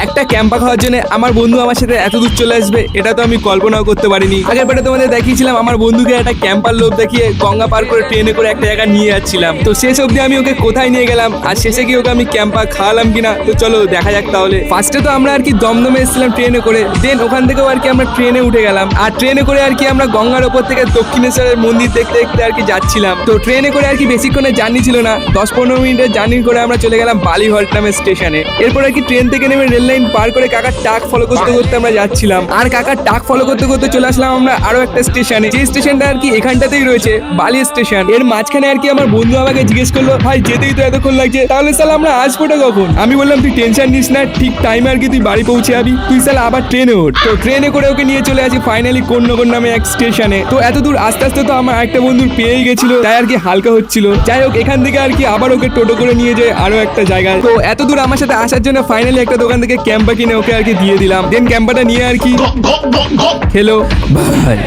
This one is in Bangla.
একটা ক্যাম্পা খাওয়ার জন্য আমার বন্ধু আমার সাথে এত দূর চলে আসবে এটা তো আমি কল্পনাও করতে পারিনি। আগের বারে তোমাদের দেখিয়েছিলাম আমার বন্ধুকে একটা ক্যাম্পার লোভ দেখিয়ে গঙ্গা পার করে ট্রেনে করে একটা জায়গা নিয়ে যাচ্ছিলাম। তো শেষ অবধি আমি ওকে কোথায় নিয়ে গেলাম আর শেষে গিয়ে ওকে আমি ক্যাম্পা খাওয়ালাম কিনা, তো চলো দেখা যাক। তাহলে ফার্স্টে তো আমরা আর কি দমদমে এসেছিলাম ট্রেনে করে, দেন ওখান থেকেও আর কি আমরা ট্রেনে উঠে গেলাম। আর ট্রেনে করে আর কি আমরা গঙ্গার ওপর থেকে দক্ষিণেশ্বরের মন্দির দেখতে দেখতে আর কি যাচ্ছিলাম। তো ট্রেনে করে আর কি বেশিক্ষণের জার্নি ছিল না, 10-15 মিনিটের জার্নি করে আমরা চলে গেলাম বালিহল্ট নামের স্টেশনে। এরপর আর কি ট্রেন থেকে নেমে রেল লাইন পার করে কাকার টাক ফলো করতে করতে আমরা যাচ্ছিলাম। আর কাকার টাক ফলো করতে করতে চলে আসলাম আমরা আরো একটা স্টেশনে, যে স্টেশনটা আর কি এখানটাতেই রয়েছে, বালি স্টেশন। এর মাঝখানে আর কি আমার বন্ধু আমাকে জিজ্ঞেস করলো, ভাই যেতেই তো এতক্ষণ লাগছে, তাহলে সালা আমরা আসবোটা কখন? আমি বললাম তুই টেনশন নিস না, ঠিক টাইমে আর কি তুই বাড়ি পৌঁছে যাবি, তুই সালা আবার ট্রেনে ওঠ। তো ট্রেনে করে ওকে নিয়ে চলে আসি ফাইনালি কোন্নগর নামে এক স্টেশনে। তো এত দূর আস্তে আস্তে তো আমার একটা বন্ধুর পেয়েই গেছিল, তাই আর কি হালকা হচ্ছিল। যাই হোক এখান থেকে আর কি আবার ওকে টোটো করে নিয়ে যায় আরো একটা জায়গায়। তো এত দূর আমার সাথে আসার জন্য ফাইনালি একটা দোকান থেকে ক্যাম্পা কিনে ওকে আর কি দিয়ে দিলাম। দেন ক্যাম্পাটা নিয়ে আর কি খেলো ভাই।